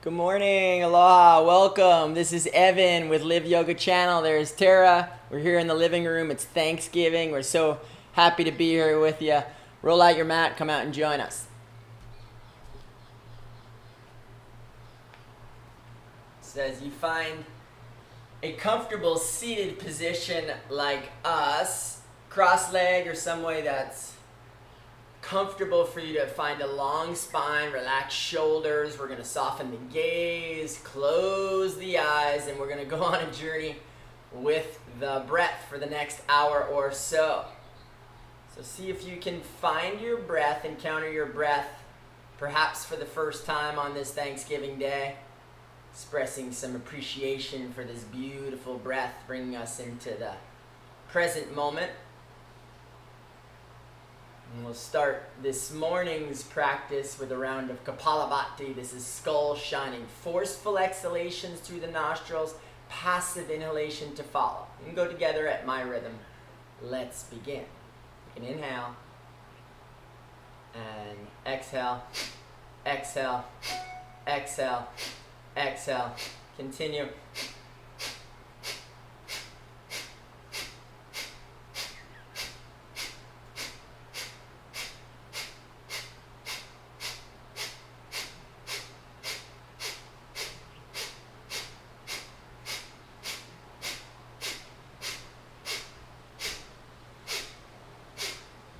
Good morning, aloha, welcome. This is Evan with Live Yoga Channel. There's Terra. We're here in the living room. It's Thanksgiving. We're so happy to be here with you. Roll out your mat, come out and join us. So as you find a comfortable seated position like us, cross-leg or some way that's comfortable for you to find a long spine, relax shoulders. We're going to soften the gaze, close the eyes, and we're going to go on a journey with the breath for the next hour or so. So see if you can find your breath, encounter your breath, perhaps for the first time on this Thanksgiving day, expressing some appreciation for this beautiful breath, bringing us into the present moment. And we'll start this morning's practice with a round of Kapalabhati. This is skull shining. Forceful exhalations through the nostrils, passive inhalation to follow. We can go together at my rhythm. Let's begin. You can inhale and exhale, exhale, exhale, exhale. Continue.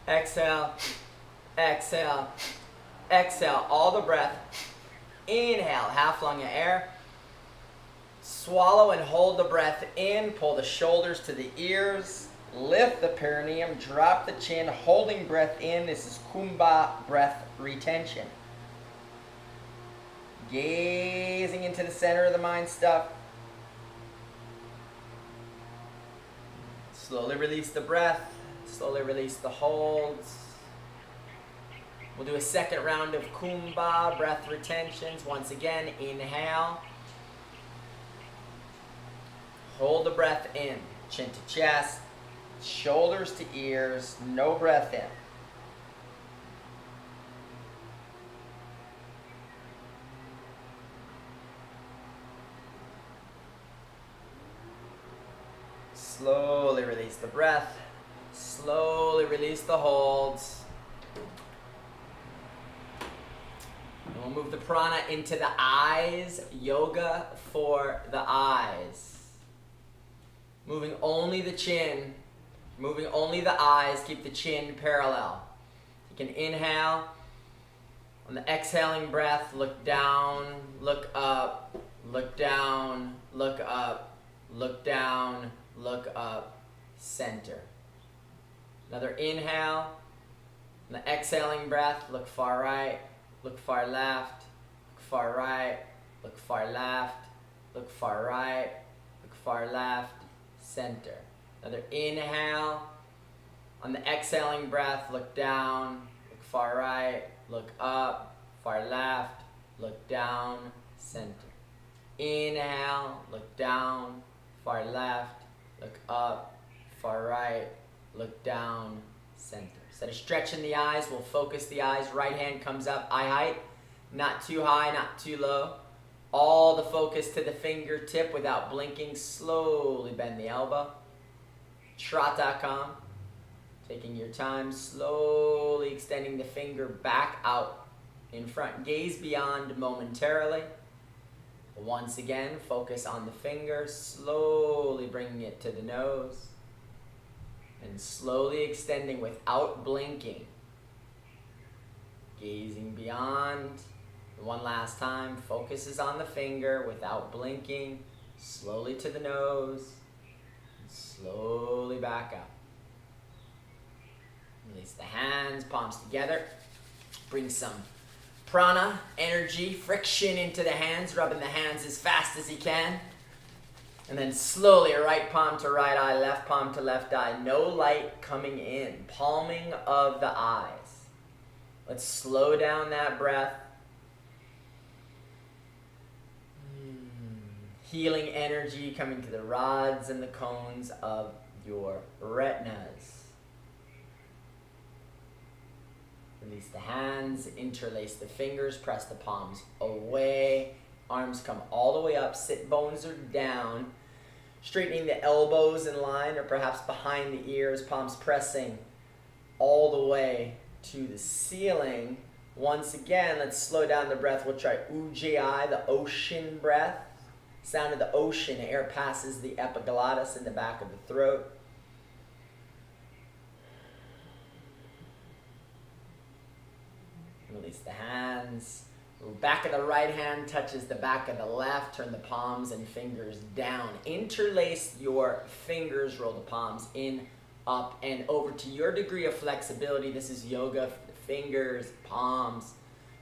Exhale, exhale, exhale, all the breath. Inhale, half lung of air. Swallow and hold the breath in. Pull the shoulders to the ears. Lift the perineum, drop the chin, holding breath in. This is Kumbha breath retention. Gazing into the center of the mind stuff. Slowly release the breath. Slowly release the holds. We'll do a second round of Kumbha, breath retentions. Once again, inhale. Hold the breath in. Chin to chest, shoulders to ears, no breath in. Slowly release the breath. Slowly release the holds. And we'll move the prana into the eyes. Yoga for the eyes. Moving only the chin. Moving only the eyes. Keep the chin parallel. You can inhale. On the exhaling breath, look down, look up, look down, look up, look down, look up, center. Another inhale. On the exhaling breath, look far right, look far left, look far right, look far left, look far right, look far left, center. Another inhale. On the exhaling breath, look down, look far right, look up, far left, look down, center. Inhale, look down, far left, look up, far right, look down, center. Instead of stretching the eyes, we'll focus the eyes. Right hand comes up, eye height. Not too high, not too low. All the focus to the fingertip without blinking. Slowly bend the elbow. Tratakam. Taking your time, slowly extending the finger back out in front. Gaze beyond momentarily. Once again, focus on the finger. Slowly bringing it to the nose. And slowly extending without blinking. Gazing beyond. One last time. Focus is on the finger without blinking. Slowly to the nose. And slowly back up. Release the hands, palms together. Bring some prana, energy, friction into the hands. Rubbing the hands as fast as you can. And then slowly, right palm to right eye, left palm to left eye. No light coming in. Palming of the eyes. Let's slow down that breath. Healing energy coming to the rods and the cones of your retinas. Release the hands, interlace the fingers, press the palms away Arms come all the way up, sit bones are down. Straightening the elbows in line or perhaps behind the ears, palms pressing all the way to the ceiling. Once again, let's slow down the breath. We'll try Ujjayi, the ocean breath. Sound of the ocean. Air passes the epiglottis in the back of the throat. Release the hands. Back of the right hand touches the back of the left. Turn the palms and fingers down. Interlace your fingers. Roll the palms in, up, and over to your degree of flexibility. This is yoga. Fingers, palms,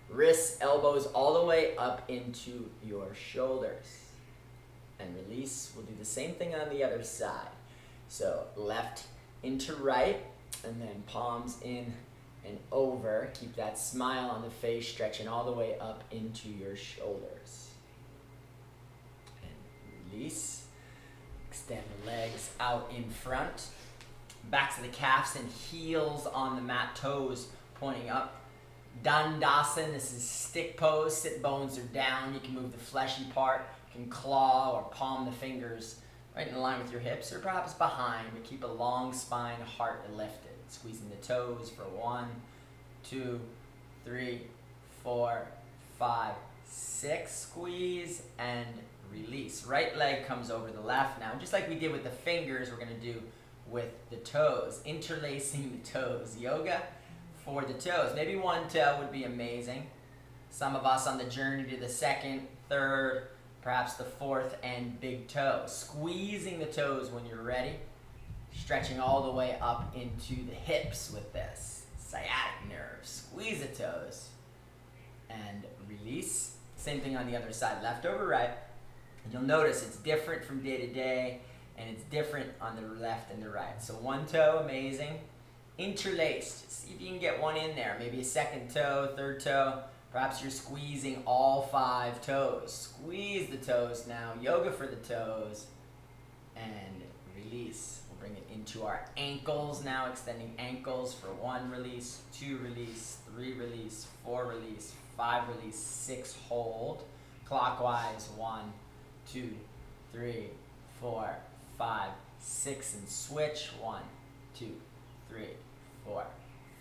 wrists, elbows, all the way up into your shoulders. And release. We'll do the same thing on the other side. So left into right, and then palms in and over. Keep that smile on the face, stretching all the way up into your shoulders. And release. Extend the legs out in front. Backs of the calves and heels on the mat, toes pointing up. Dandasana, this is stick pose. Sit bones are down. You can move the fleshy part. You can claw or palm the fingers right in line with your hips or perhaps behind, but keep a long spine, heart lifted. Squeezing the toes for 1, 2, 3, 4, 5, 6. Squeeze and release. Right leg comes over the left now. Just like we did with the fingers, we're going to do with the toes. Interlacing the toes. Yoga for the toes. Maybe one toe would be amazing. Some of us on the journey to the second, third, perhaps the fourth and big toe. Squeezing the toes when you're ready. Stretching all the way up into the hips with this. Sciatic nerve. Squeeze the toes. And release. Same thing on the other side. Left over right. And you'll notice it's different from day to day. And it's different on the left and the right. So one toe, amazing. Interlaced. See if you can get one in there. Maybe a second toe, third toe. Perhaps you're squeezing all 5 toes. Squeeze the toes now. Yoga for the toes. And release. We'll bring it into our ankles now. Extending ankles for 1 release, 2 release, 3 release, 4 release, 5 release, 6 hold. Clockwise. 1, 2, 3, 4, 5, 6, and switch. 1, 2, 3, 4,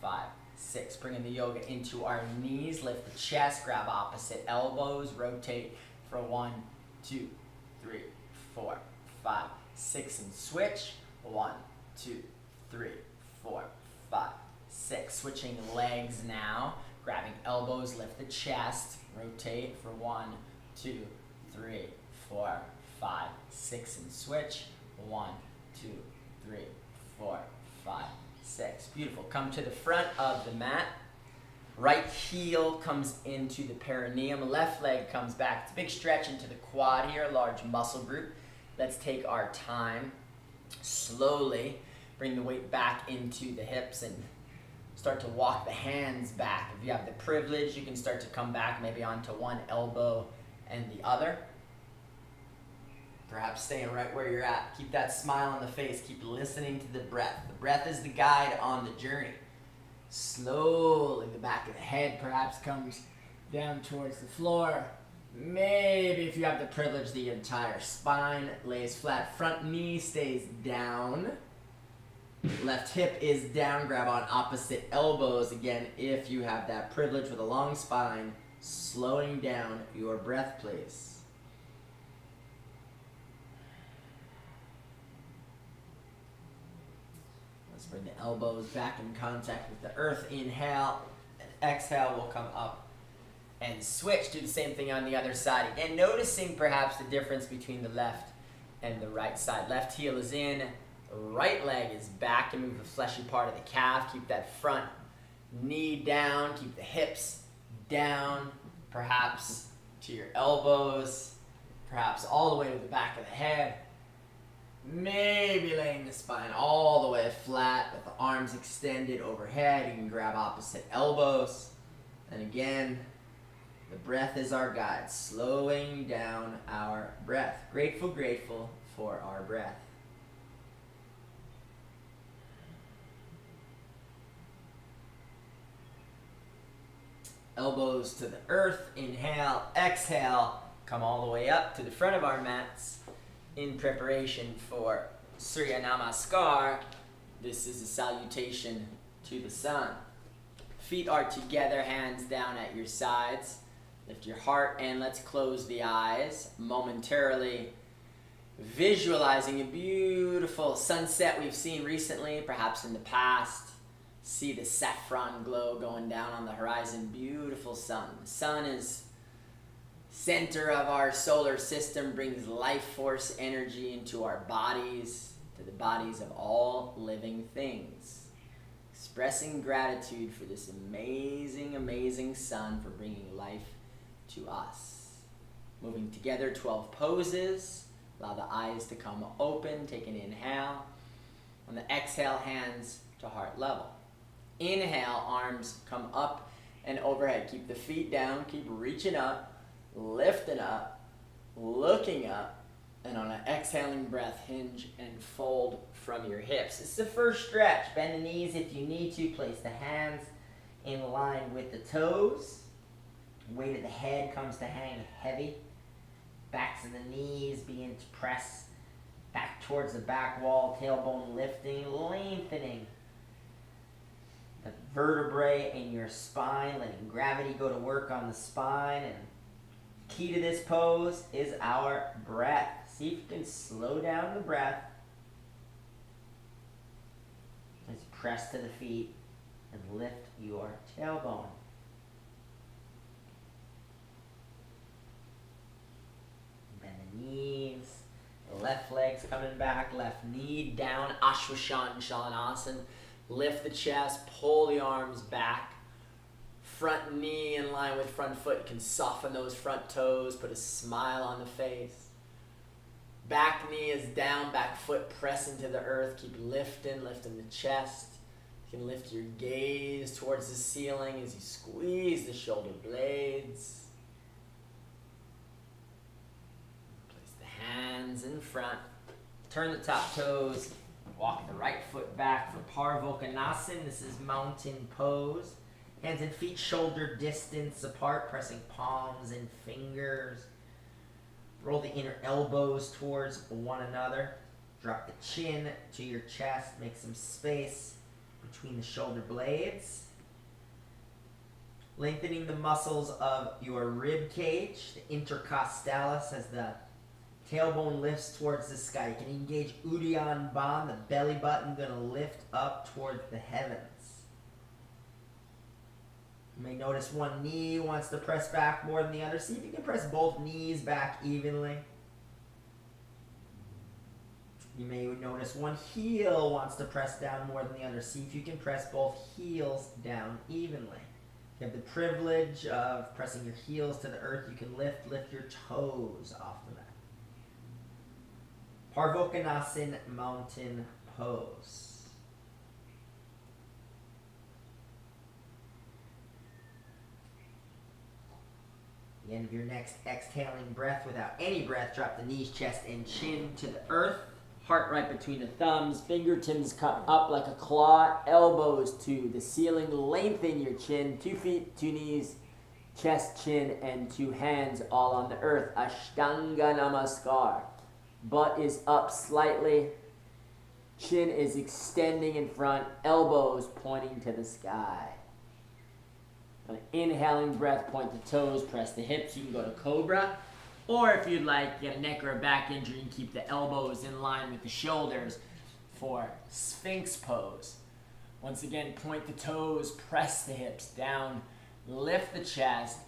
5, 6. Bringing the yoga into our knees. Lift the chest. Grab opposite elbows. Rotate for 1, 2, 3, 4, 5, 6, and switch. 1, 2, 3, 4, 5, 6. Switching legs now. Grabbing elbows. Lift the chest. Rotate for 1, 2, 3, 4, 5, 6, and switch. 1, 2, 3, 4, 5, 6. Beautiful. Come to the front of the mat. Right heel comes into the perineum. Left leg comes back. It's a big stretch into the quad here, large muscle group. Let's take our time. Slowly bring the weight back into the hips and start to walk the hands back. If you have the privilege, you can start to come back maybe onto one elbow and the other. Perhaps staying right where you're at. Keep that smile on the face. Keep listening to the breath. The breath is the guide on the journey. Slowly, the back of the head perhaps comes down towards the floor. Maybe if you have the privilege, the entire spine lays flat. Front knee stays down. Left hip is down. Grab on opposite elbows. Again, if you have that privilege with a long spine, slowing down your breath, please. Bring the elbows back in contact with the earth. Inhale. And exhale. We'll come up and switch. Do the same thing on the other side. Again, noticing perhaps the difference between the left and the right side. Left heel is in. Right leg is back. And move the fleshy part of the calf. Keep that front knee down. Keep the hips down. Perhaps to your elbows. Perhaps all the way to the back of the head. Maybe laying the spine all the way flat with the arms extended overhead. You can grab opposite elbows. And again, the breath is our guide, slowing down our breath. Grateful, grateful for our breath. Elbows to the earth. Inhale, exhale. come all the way up to the front of our mats in preparation for Surya Namaskar. This is a salutation to the sun. Feet are together, hands down at your sides. Lift your heart and let's close the eyes momentarily, visualizing a beautiful sunset we've seen recently, perhaps in the past. See the saffron glow going down on the horizon. Beautiful sun. The sun is center of our solar system, brings life force energy into our bodies, to the bodies of all living things. Expressing gratitude for this amazing, amazing sun for bringing life to us. Moving together, 12 poses. Allow the eyes to come open. Take an inhale. On the exhale, hands to heart level. Inhale, arms come up and overhead. Keep the feet down. Keep reaching up, lifting up, looking up. And on an exhaling breath, hinge and fold from your hips. This is the first stretch. Bend the knees if you need to. Place the hands in line with the toes. Weight of the head comes to hang heavy. Backs of the knees begin to press back towards the back wall. Tailbone lifting, lengthening the vertebrae in your spine, letting gravity go to work on the spine. And key to this pose is our breath. See if you can slow down the breath. Let's press to the feet and lift your tailbone. Bend the knees. The left leg's coming back. Left knee down. Ashwasana. Lift the chest. Pull the arms back. Front knee in line with front foot. You can soften those front toes. Put a smile on the face. Back knee is down. Back foot pressing to the earth. Keep lifting the chest. You can lift your gaze towards the ceiling as you squeeze the shoulder blades. Place the hands in front. Turn the top toes. Walk the right foot back for Parvokanasana. This is mountain pose. Hands and feet shoulder distance apart, pressing palms and fingers. Roll the inner elbows towards one another. Drop the chin to your chest. Make some space between the shoulder blades. Lengthening the muscles of your rib cage, the intercostalis, as the tailbone lifts towards the sky. You can engage Uddiyana Bandha, the belly button going to lift up towards the heavens. You may notice one knee wants to press back more than the other. See if you can press both knees back evenly. You may notice one heel wants to press down more than the other. See if you can press both heels down evenly. If you have the privilege of pressing your heels to the earth, you can lift your toes off the mat. Parvokanasana, mountain pose. The end of your next exhaling breath, without any breath, drop the knees, chest, and chin to the earth. Heart right between the thumbs. Fingertips come up like a claw. Elbows to the ceiling. Lengthen your chin. 2 feet, 2 knees, chest, chin, and 2 hands all on the earth. Ashtanga Namaskar. Butt is up slightly. Chin is extending in front. Elbows pointing to the sky. On an inhaling breath, point the toes, press the hips. You can go to Cobra. Or if you'd like, get a neck or a back injury and keep the elbows in line with the shoulders for Sphinx pose. Once again, point the toes, press the hips down, lift the chest,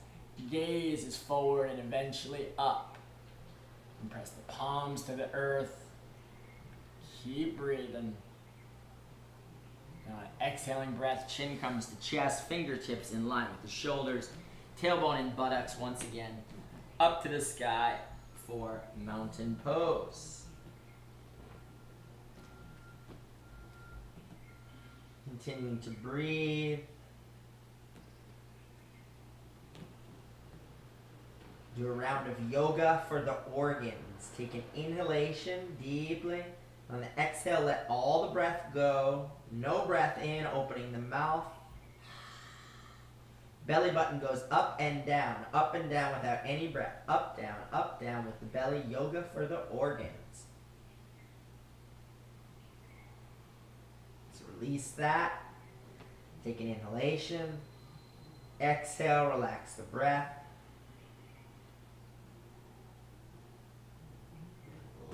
gaze is forward and eventually up. And press the palms to the earth. Keep breathing. Now, exhaling breath, chin comes to chest, fingertips in line with the shoulders, tailbone and buttocks once again up to the sky for mountain pose. Continuing to breathe. Do a round of yoga for the organs. Take an inhalation deeply. On the exhale, let all the breath go. No breath in, opening the mouth. Belly button goes up and down without any breath. Up, down with the belly. Yoga for the organs. So release that. Take an inhalation. Exhale, relax the breath.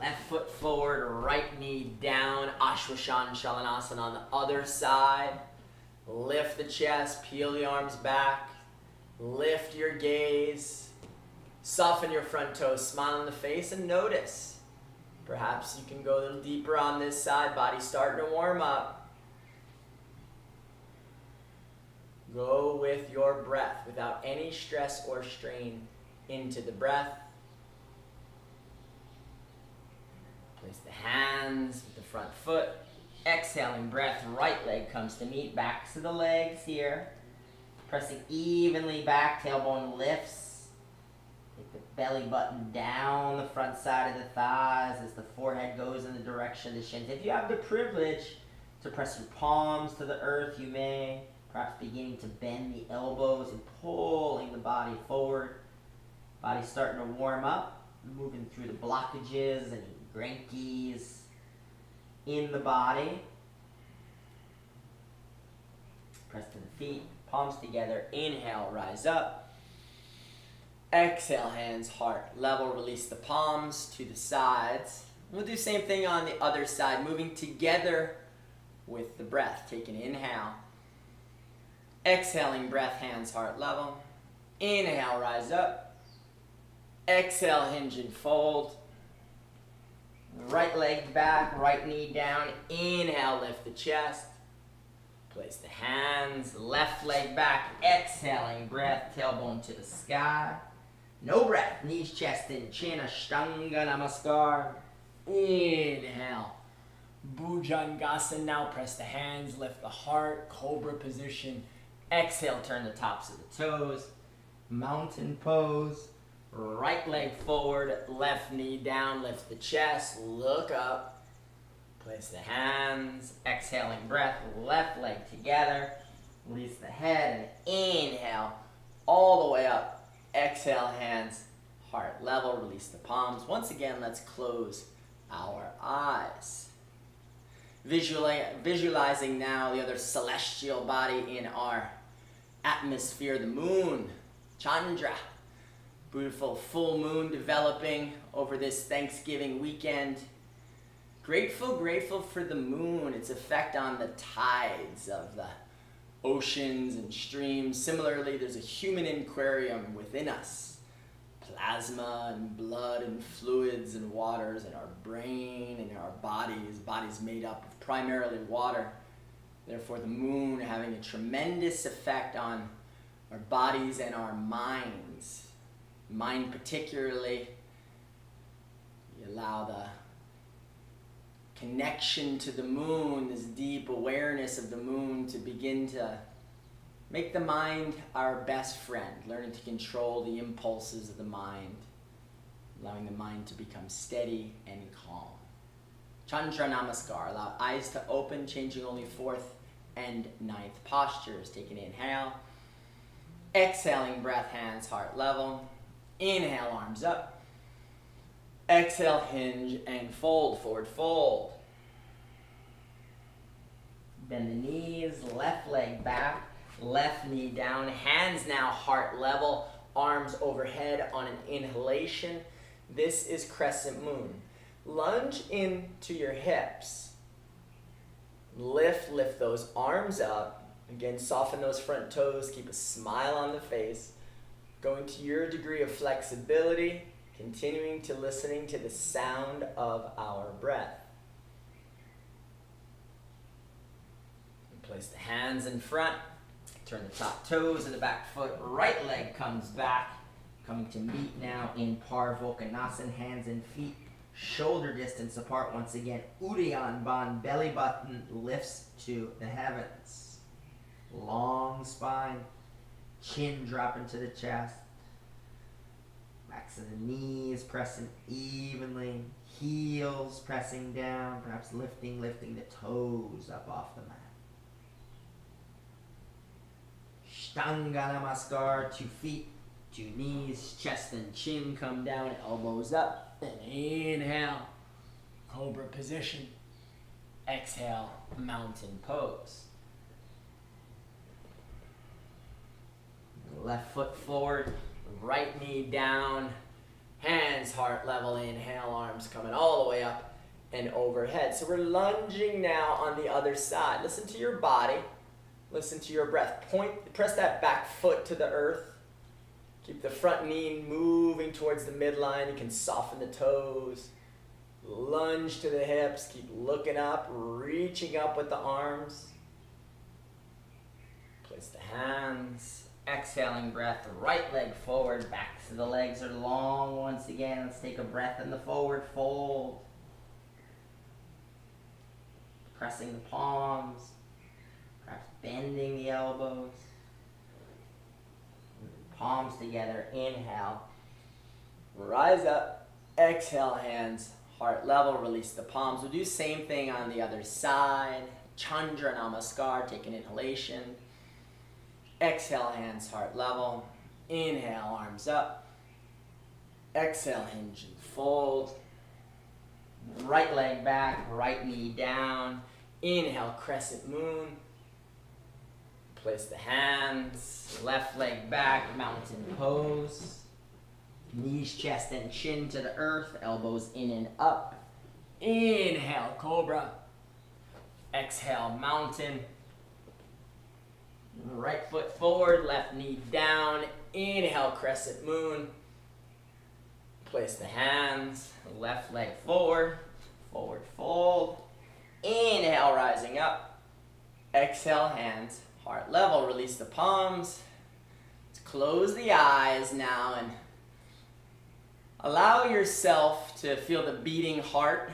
Left foot forward, right knee down. Ashwasana Shalanasana on the other side. Lift the chest, peel the arms back. Lift your gaze. Soften your front toes, smile on the face, and notice. Perhaps you can go a little deeper on this side. Body starting to warm up. Go with your breath without any stress or strain into the breath. Place the hands with the front foot. Exhaling breath, right leg comes to meet, back to the legs here. Pressing evenly back, tailbone lifts. Take the belly button down the front side of the thighs as the forehead goes in the direction of the shins. If you have the privilege to press your palms to the earth, you may. Perhaps beginning to bend the elbows and pulling the body forward. Body starting to warm up, moving through the blockages and grankies in the body. Press to the feet, palms together. Inhale, rise up. Exhale, hands heart level. Release the palms to the sides. We'll do the same thing on the other side, moving together with the breath. Take an inhale. Exhaling breath, hands heart level. Inhale, rise up. Exhale, hinge and fold. Right leg back, right knee down. Inhale, lift the chest. Place the hands, left leg back. Exhaling breath, tailbone to the sky. No breath, knees, chest, and chin. Ashtanga Namaskar. Inhale. Bhujangasana. Now press the hands, lift the heart. Cobra position. Exhale, turn the tops of the toes. Mountain pose. Right leg forward, left knee down, lift the chest, look up. Place the hands, exhaling breath, left leg together. Release the head and inhale all the way up. Exhale, hands, heart level, release the palms. Once again, let's close our eyes. Visualizing now the other celestial body in our atmosphere, the moon, Chandra. Beautiful full moon developing over this Thanksgiving weekend. Grateful for the moon, its effect on the tides of the oceans and streams. Similarly, there's a human aquarium within us. Plasma and blood and fluids and waters in our brain and our bodies. Bodies made up of primarily water. Therefore, the moon having a tremendous effect on our bodies and our minds. Mind particularly, you allow the connection to the moon, this deep awareness of the moon, to begin to make the mind our best friend, learning to control the impulses of the mind, allowing the mind to become steady and calm. Chandra Namaskar, allow eyes to open, changing only 4th and 9th postures. Take an inhale, exhaling breath, hands heart level. Inhale, arms up. Exhale, hinge and fold, forward fold. Bend the knees, left leg back, left knee down. Hands now heart level, arms overhead on an inhalation. This is crescent moon. Lunge into your hips. Lift those arms up. Again, soften those front toes, keep a smile on the face. Going to your degree of flexibility, continuing to listening to the sound of our breath. Place the hands in front, turn the top toes of the back foot, right leg comes back, coming to meet now in Parvokonasana, hands and feet, shoulder distance apart once again. Uddiyana Bandha, belly button lifts to the heavens. Long spine. Chin dropping to the chest. Backs of the knees pressing evenly. Heels pressing down. Perhaps lifting the toes up off the mat. Ashtanga Namaskar, 2 feet, 2 knees, chest and chin come down, elbows up. And inhale, cobra position. Exhale, mountain pose. Left foot forward, right knee down, hands heart level, inhale, arms coming all the way up and overhead. So we're lunging now on the other side. Listen to your body, listen to your breath. Press that back foot to the earth. Keep the front knee moving towards the midline. You can soften the toes. Lunge to the hips, keep looking up, reaching up with the arms. Place the hands. Exhaling breath, right leg forward, back to the legs are long once again. Let's take a breath in the forward fold. Pressing the palms, perhaps bending the elbows. Palms together, inhale. Rise up, exhale, hands, heart level, release the palms. We'll do the same thing on the other side. Chandra Namaskar, take an inhalation. Exhale, hands heart level. Inhale, arms up. Exhale, hinge and fold. Right leg back, right knee down. Inhale, crescent moon. Place the hands. Left leg back, mountain pose. Knees, chest, and chin to the earth. Elbows in and up. Inhale, cobra. Exhale, mountain. Right foot forward, left knee down. Inhale, crescent moon. Place the hands, left leg forward, forward fold. Inhale, rising up. Exhale, hands, heart level. Release the palms. Let's close the eyes now and allow yourself to feel the beating heart.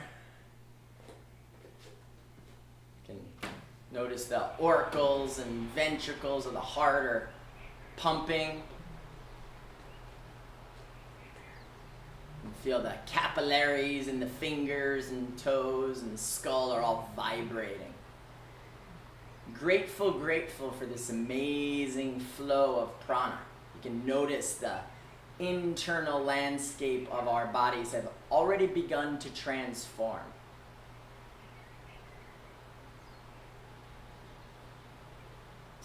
Notice the auricles and ventricles of the heart are pumping. And feel the capillaries in the fingers and toes and the skull are all vibrating. Grateful for this amazing flow of prana. You can notice the internal landscape of our bodies have already begun to transform.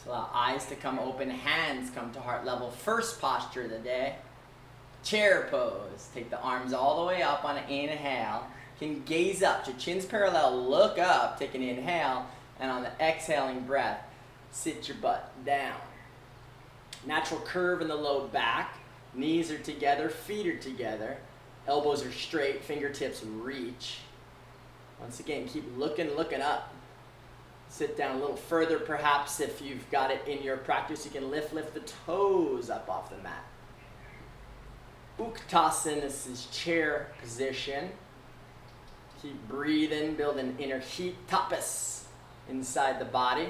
So allow eyes to come open, hands come to heart level. First posture of the day, chair pose. Take the arms all the way up on an inhale. You can gaze up, your chin's parallel, look up, take an inhale, and on the exhaling breath, sit your butt down. Natural curve in the low back, knees are together, feet are together, elbows are straight, fingertips reach. Once again, keep looking up. Sit down a little further, perhaps if you've got it in your practice, you can lift the toes up off the mat. Uttanasana, this is chair position. Keep breathing, build an inner heat, tapas inside the body.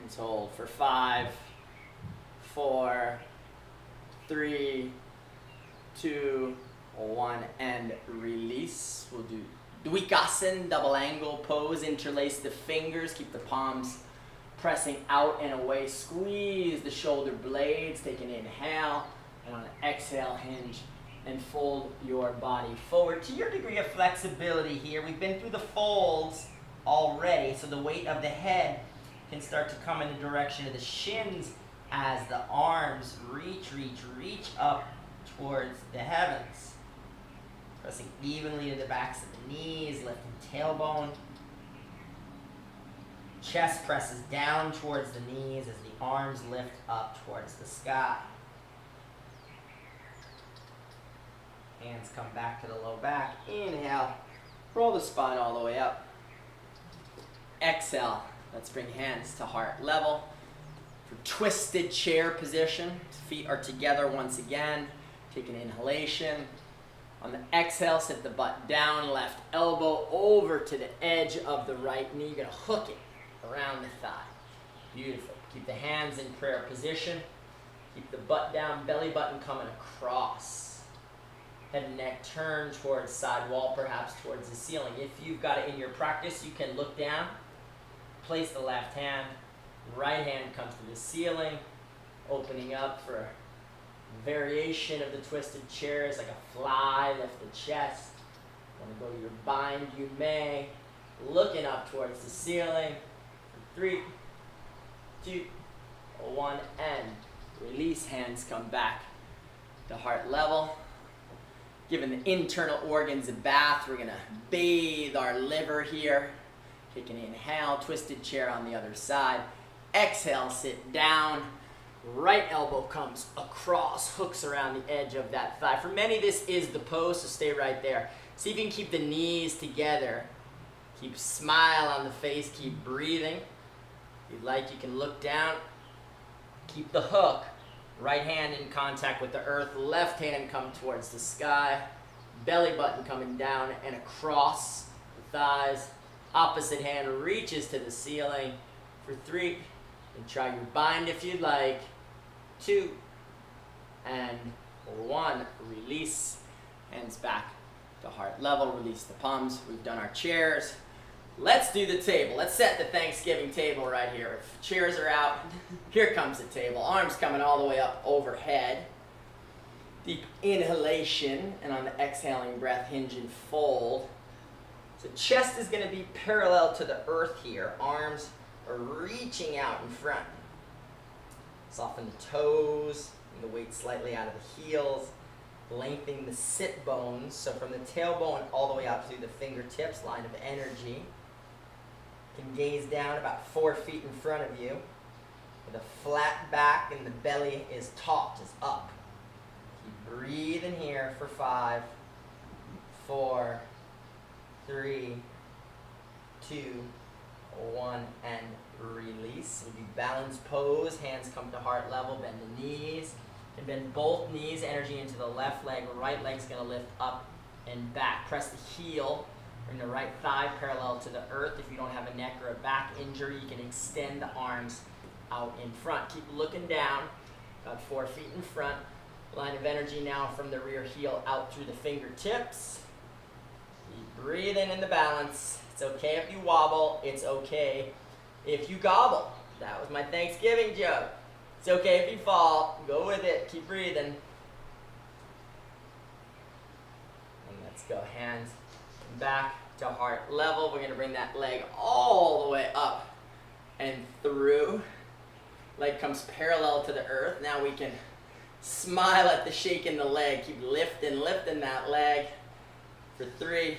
Let's hold for 5, 4, 3, 2, 1, and release. We'll do Dvikasana, double angle pose. Interlace the fingers, keep the palms pressing out and away. Squeeze the shoulder blades, take an inhale, and on an exhale, hinge and fold your body forward. To your degree of flexibility here, we've been through the folds already, so the weight of the head can start to come in the direction of the shins as the arms reach up towards the heavens. Pressing evenly to the backs of the knees, lifting tailbone. Chest presses down towards the knees as the arms lift up towards the sky. Hands come back to the low back. Inhale, roll the spine all the way up. Exhale, let's bring hands to heart level. For twisted chair position, feet are together once again. Take an inhalation. On the exhale, sit the butt down, left elbow over to the edge of the right knee. You're going to hook it around the thigh. Beautiful. Keep the hands in prayer position. Keep the butt down, belly button coming across. Head and neck turn towards side wall, perhaps towards the ceiling. If you've got it in your practice, you can look down, place the left hand Right hand comes to the ceiling, opening up for a variation of the twisted chairs, like a fly, lift the chest. Want to go to your bind, you may. Looking up towards the ceiling. 3, 2, 1, and release. Hands come back to heart level. Giving the internal organs a bath. We're going to bathe our liver here. Take an inhale, twisted chair on the other side. Exhale, sit down. Right elbow comes across, hooks around the edge of that thigh. For many, this is the pose, so stay right there. See if you can keep the knees together. Keep smile on the face, keep breathing. If you'd like, you can look down. Keep the hook. Right hand in contact with the earth, left hand come towards the sky. Belly button coming down and across the thighs. Opposite hand reaches to the ceiling for 3. And try your bind if you'd like. 2 and 1. Release. Hands back to heart level. Release the palms. We've done our chairs. Let's do the table. Let's set the Thanksgiving table right here. If chairs are out, here comes the table. Arms coming all the way up overhead. Deep inhalation, and on the exhaling breath, hinge and fold. So chest is going to be parallel to the earth here. Arms are reaching out in front. Soften the toes, and the weight slightly out of the heels. Lengthening the sit bones, so from the tailbone all the way up through the fingertips, line of energy. You can gaze down about 4 feet in front of you with a flat back, and the belly is taut, is up. Keep breathing here for 5, 4, 3, 2, 1, and release. We do balance pose, hands come to heart level, bend the knees. And bend both knees, energy into the left leg. Right leg's going to lift up and back. Press the heel. Bring the right thigh parallel to the earth. If you don't have a neck or a back injury, you can extend the arms out in front. Keep looking down, about 4 feet in front. Line of energy now from the rear heel out through the fingertips. Keep breathing in the balance. It's okay if you wobble. It's okay if you gobble. That was my Thanksgiving joke. It's okay if you fall. Go with it. Keep breathing. And let's go. Hands back to heart level. We're going to bring that leg all the way up and through. Leg comes parallel to the earth. Now we can smile at the shake in the leg. Keep lifting that leg for 3,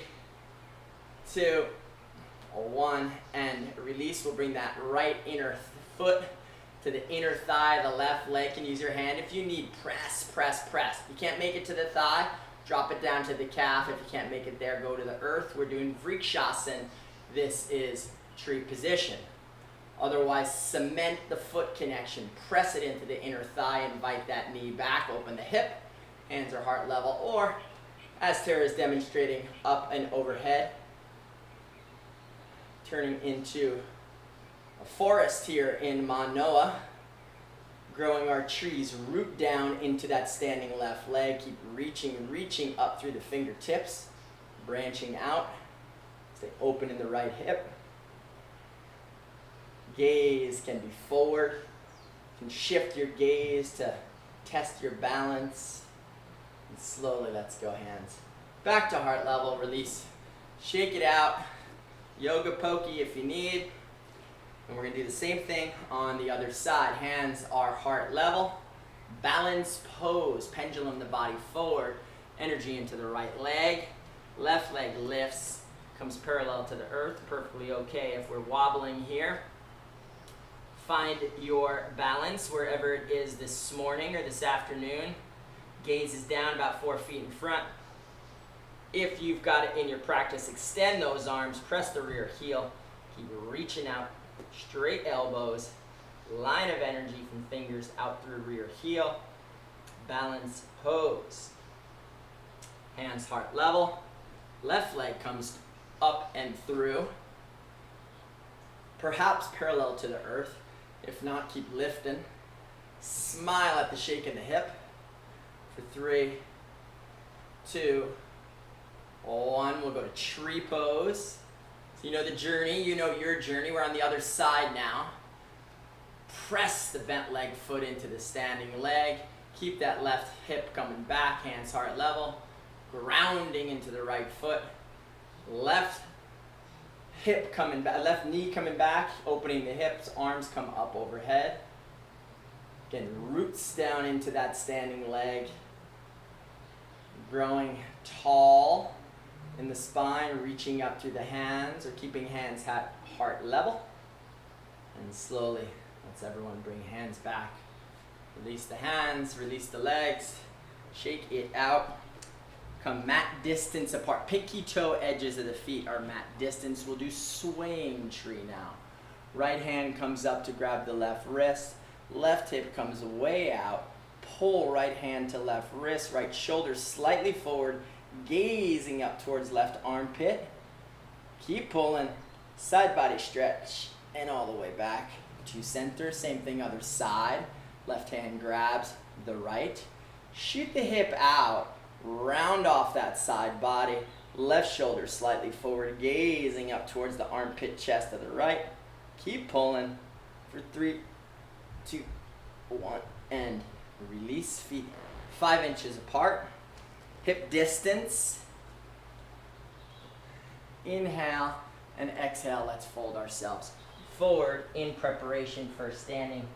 2, 1, and release. We'll bring that right inner foot to the inner thigh. The left leg can use your hand. If you need, press, press, press. If you can't make it to the thigh, drop it down to the calf. If you can't make it there, go to the earth. We're doing Vrikshasana. This is tree position. Otherwise, cement the foot connection. Press it into the inner thigh. Invite that knee back. Open the hip. Hands are heart level. Or, as Terra is demonstrating, up and overhead. Turning into a forest here in Manoa, growing our trees root down into that standing left leg. Keep reaching up through the fingertips, branching out. Stay open in the right hip. Gaze can be forward. You can shift your gaze to test your balance. And slowly, let's go, hands back to heart level. Release. Shake it out. Yoga pokey if you need. And we're going to do the same thing on the other side. Hands are heart level. Balance pose. Pendulum the body forward. Energy into the right leg. Left leg lifts. Comes parallel to the earth. Perfectly okay if we're wobbling here. Find your balance wherever it is this morning or this afternoon. Gaze is down about 4 feet in front. If you've got it in your practice, extend those arms. Press the rear heel. Keep reaching out. Straight elbows, line of energy from fingers out through rear heel. Balance pose. Hands heart level. Left leg comes up and through. Perhaps parallel to the earth. If not, keep lifting. Smile at the shake in the hip. For 3, 2, 1. We'll go to tree pose. You know the journey, you know your journey. We're on the other side now. Press the bent leg foot into the standing leg. Keep that left hip coming back, hands heart level. Grounding into the right foot. Left hip coming back, left knee coming back, opening the hips, arms come up overhead. Again, roots down into that standing leg. Growing tall in the spine, reaching up through the hands or keeping hands heart level. And slowly, let's everyone bring hands back. Release the hands, release the legs, shake it out. Come mat distance apart. Pinky toe edges of the feet are mat distance. We'll do swaying tree now. Right hand comes up to grab the left wrist. Left hip comes way out. Pull right hand to left wrist. Right shoulder slightly forward. Gazing up towards left armpit. Keep pulling. Side body stretch. And all the way back to center. Same thing other side. Left hand grabs the right. Shoot the hip out. Round off that side body. Left shoulder slightly forward. Gazing up towards the armpit chest of the right. Keep pulling for 3, 2, 1. And release. Feet 5 inches apart. Hip distance. Inhale and exhale. Let's fold ourselves forward in preparation for standing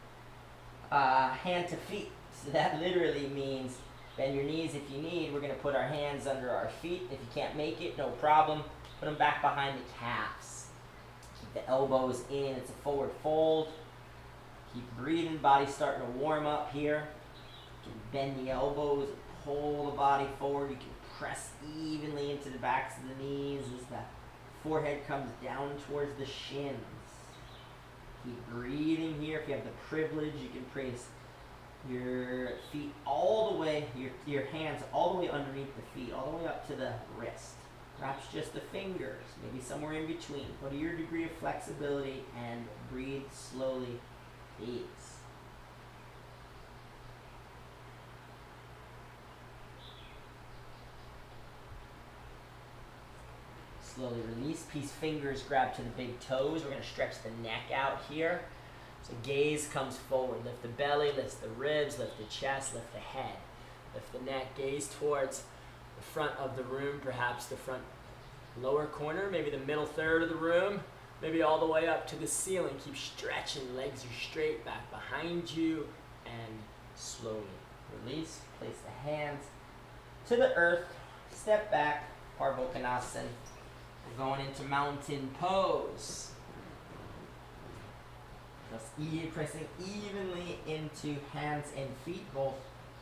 hand to feet. So that literally means bend your knees if you need. We're going to put our hands under our feet. If you can't make it, no problem. Put them back behind the calves. Keep the elbows in. It's a forward fold. Keep breathing. Body's starting to warm up here. You can bend the elbows, pull the body forward. You can press evenly into the backs of the knees as the forehead comes down towards the shins. Keep breathing here. If you have the privilege, you can place your feet all the way, your hands all the way underneath the feet, all the way up to the wrist. Perhaps just the fingers, maybe somewhere in between. Go to your degree of flexibility and breathe slowly, please. Slowly release. Peace fingers grab to the big toes. We're going to stretch the neck out here. So gaze comes forward. Lift the belly, lift the ribs, lift the chest, lift the head. Lift the neck, gaze towards the front of the room, perhaps the front lower corner, maybe the middle third of the room, maybe all the way up to the ceiling. Keep stretching, legs are straight back behind you, and slowly release. Place the hands to the earth, step back, Parbhokanasana. We're going into mountain pose. Just pressing evenly into hands and feet, both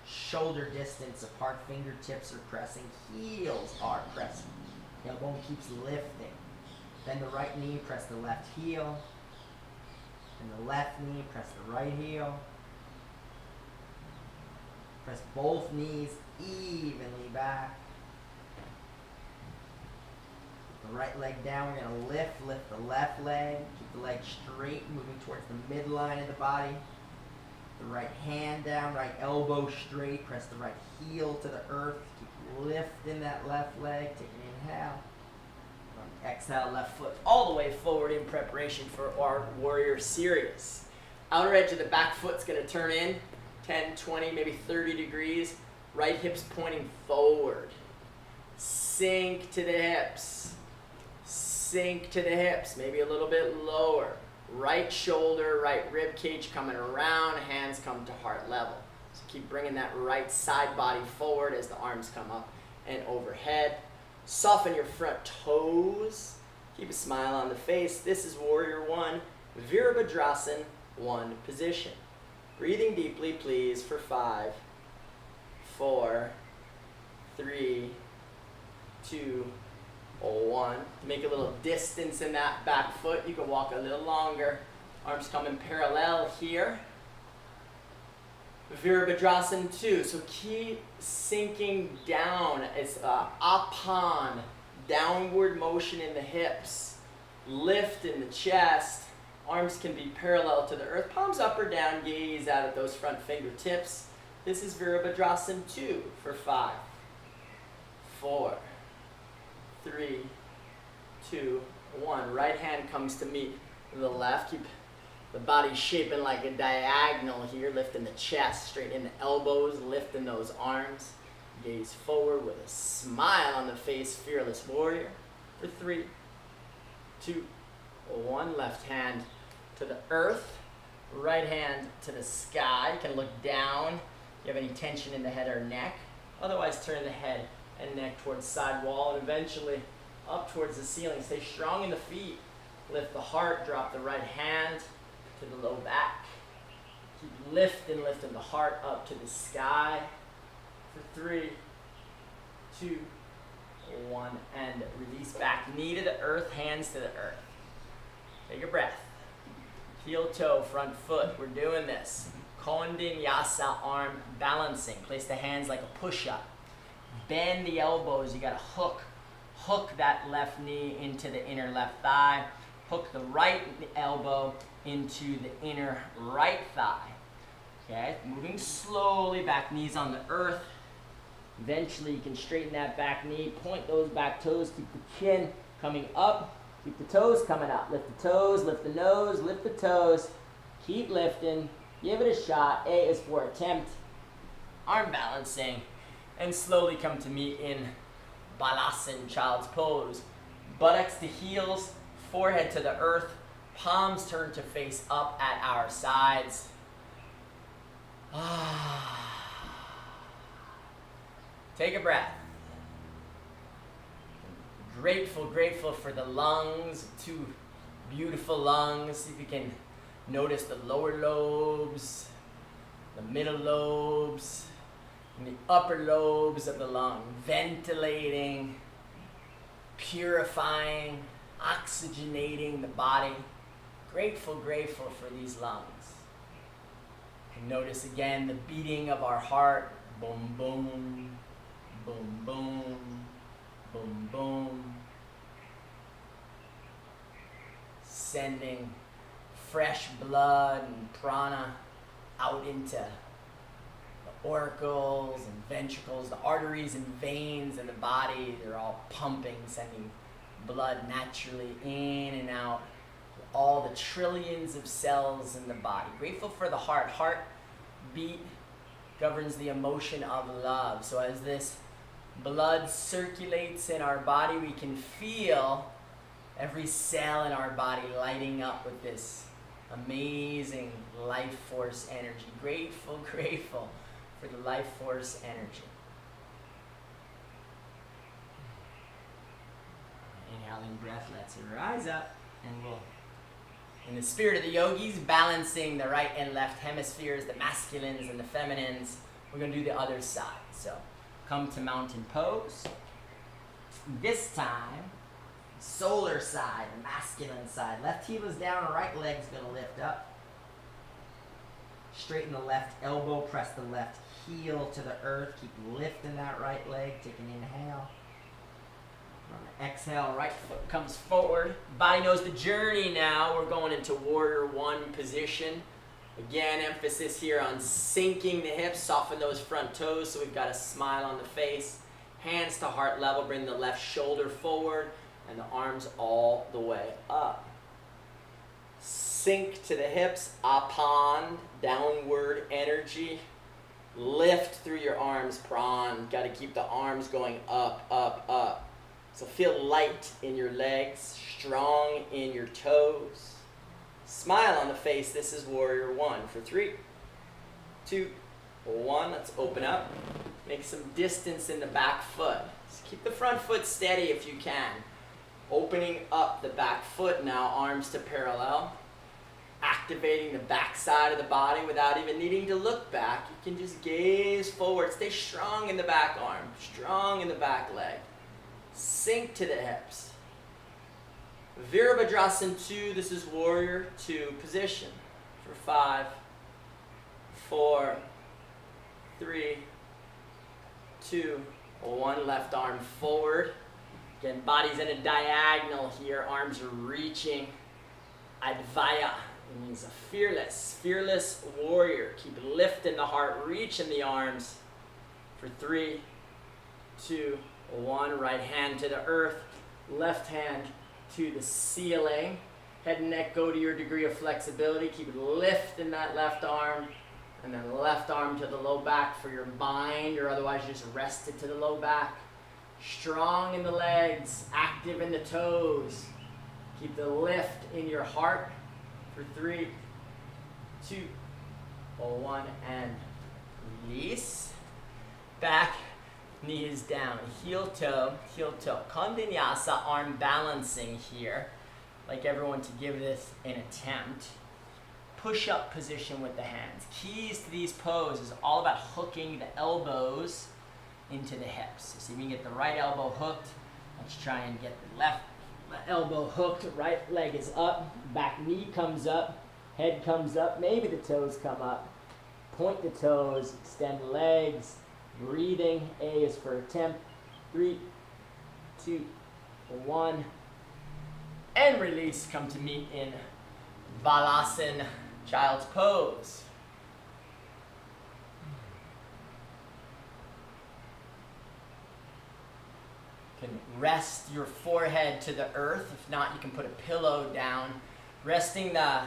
shoulder distance apart, fingertips are pressing, heels are pressing. Tailbone keeps lifting. Bend the right knee, press the left heel. And the left knee, press the right heel. Press both knees evenly back. The right leg down, we're going to lift the left leg. Keep the leg straight, moving towards the midline of the body. The right hand down, right elbow straight. Press the right heel to the earth. Keep lifting that left leg. Take an inhale. Exhale, left foot all the way forward in preparation for our warrior series. Outer edge of the back foot's going to turn in 10, 20, maybe 30 degrees. Right hip's pointing forward. Sink to the hips. Sink to the hips, maybe a little bit lower. Right shoulder, right rib cage coming around, hands come to heart level. So keep bringing that right side body forward as the arms come up and overhead. Soften your front toes. Keep a smile on the face. This is Warrior 1, Virabhadrasana 1 position. Breathing deeply, please, for 5, 4, 3, 2, 1. Make a little distance in that back foot. You can walk a little longer. Arms coming parallel here. Virabhadrasana 2. So keep sinking down. It's apan, downward motion in the hips. Lift in the chest. Arms can be parallel to the earth. Palms up or down. Gaze out at those front fingertips. This is Virabhadrasana 2 for 5, 4, 3, 2, 1. Right hand comes to meet the left. Keep The body's shaping like a diagonal here, lifting the chest, straightening the elbows, lifting those arms. Gaze forward with a smile on the face, fearless warrior. For 3, 2, 1. Left hand to the earth, right hand to the sky. You can look down if you have any tension in the head or neck. Otherwise, turn the head and neck towards side wall and eventually up towards the ceiling. Stay strong in the feet. Lift the heart, drop the right hand to the low back. Keep lifting the heart up to the sky. For 3, 2, 1, and release back. Knee to the earth, hands to the earth. Take a breath. Heel toe, front foot. We're doing this. Kondinyasa arm balancing. Place the hands like a push-up. Bend the elbows. You got to hook that left knee into the inner left thigh. Hook the right elbow into the inner right thigh. Okay, moving slowly back, knees on the earth. Eventually you can straighten that back knee, point those back toes, keep the chin coming up, keep the toes coming up. Lift the toes, lift the nose, lift the toes. Keep lifting, give it a shot. A is for attempt. Arm balancing, and slowly come to meet in Balasana, child's pose. Buttocks to heels, forehead to the earth, palms turn to face up at our sides. Take a breath. Grateful for the lungs, 2 beautiful lungs. See if you can notice the lower lobes, the middle lobes, and the upper lobes of the lung. Ventilating, purifying, oxygenating the body. Grateful for these lungs. And notice again the beating of our heart. Boom, boom, boom, boom, boom, boom. Sending fresh blood and prana out into the auricles and ventricles, the arteries and veins in the body. They're all pumping, sending blood naturally in and out. All the trillions of cells in the body. Grateful for the heart. Heartbeat governs the emotion of love. So as this blood circulates in our body, we can feel every cell in our body lighting up with this amazing life force energy. Grateful for the life force energy. Inhaling breath lets it rise up, and we'll, in the spirit of the yogis, balancing the right and left hemispheres, the masculines and the feminines, we're going to do the other side. So come to mountain pose. This time, solar side, the masculine side. Left heel is down, right leg's going to lift up. Straighten the left elbow, press the left heel to the earth. Keep lifting that right leg. Take an inhale. On the exhale, right foot comes forward. Body knows the journey now. We're going into warrior 1 position. Again, emphasis here on sinking the hips, soften those front toes so we've got a smile on the face. Hands to heart level, bring the left shoulder forward and the arms all the way up. Sink to the hips, apan, downward energy. Lift through your arms, pran. Got to keep the arms going up, up, up. So feel light in your legs, strong in your toes. Smile on the face. This is warrior 1 for 3, 2, 1. Let's open up. Make some distance in the back foot. Just keep the front foot steady if you can. Opening up the back foot now, arms to parallel. Activating the back side of the body without even needing to look back. You can just gaze forward. Stay strong in the back arm, strong in the back leg. Sink to the hips. Virabhadrasana 2, this is warrior 2 position for 5, 4, 3, 2, 1. Left arm forward. Again, body's in a diagonal here. Arms are reaching. Advaya. It means a fearless warrior. Keep lifting the heart, reaching the arms for 3, 2, 1. Right hand to the earth, left hand to the ceiling. Head and neck go to your degree of flexibility. Keep lifting that left arm. And then left arm to the low back for your bind, or otherwise just rest it to the low back. Strong in the legs, active in the toes. Keep the lift in your heart for 3, 2, 1, and release. Back, knees down, heel toe, heel toe. Kondinyasa, arm balancing here. Like everyone to give this an attempt. Push-up position with the hands. Keys to these poses is all about hooking the elbows into the hips. So see if we can get the right elbow hooked. Let's try and get the left elbow hooked. Right leg is up. Back knee comes up. Head comes up. Maybe the toes come up. Point the toes. Extend the legs. Breathing. A is for attempt. 3, 2, 1. And release. Come to meet in Balasana, child's pose. You can rest your forehead to the earth. If not, you can put a pillow down. Resting the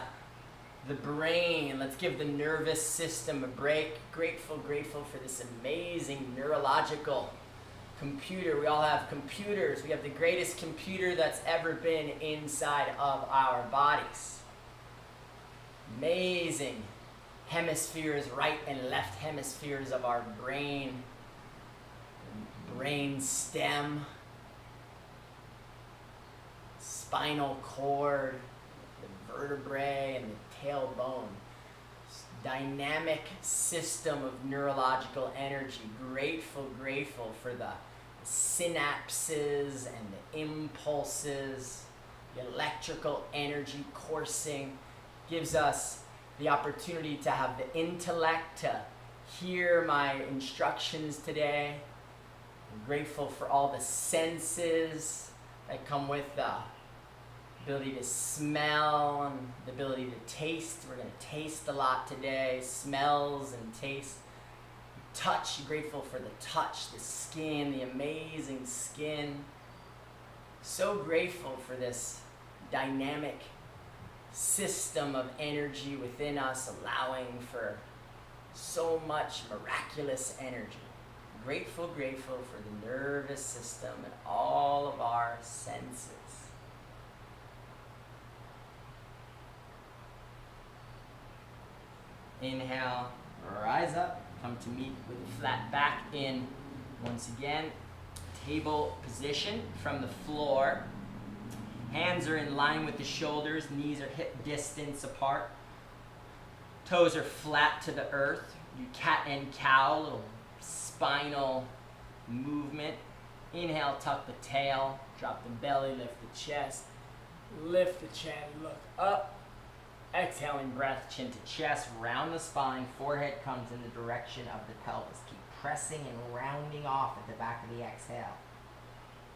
brain. Let's give the nervous system a break. Grateful for this amazing neurological computer. We all have computers. We have the greatest computer that's ever been inside of our bodies. Amazing hemispheres, right and left hemispheres of our brain stem, spinal cord, the vertebrae, and the tailbone. Dynamic system of neurological energy. Grateful for the synapses and the impulses, the electrical energy coursing. Gives us the opportunity to have the intellect to hear my instructions today. I'm grateful for all the senses that come with the ability to smell and the ability to taste. We're going to taste a lot today. Smells and taste. Touch. Grateful for the touch, the skin, the amazing skin. So grateful for this dynamic system of energy within us, allowing for so much miraculous energy. Grateful for the nervous system and all of our senses. Inhale, rise up, come to meet with a flat back in. Once again, table position from the floor. Hands are in line with the shoulders, knees are hip distance apart. Toes are flat to the earth. You cat and cow, little spinal movement. Inhale, tuck the tail, drop the belly, lift the chest. Lift the chin, look up. Exhaling breath, chin to chest, round the spine, forehead comes in the direction of the pelvis. Keep pressing and rounding off at the back of the exhale.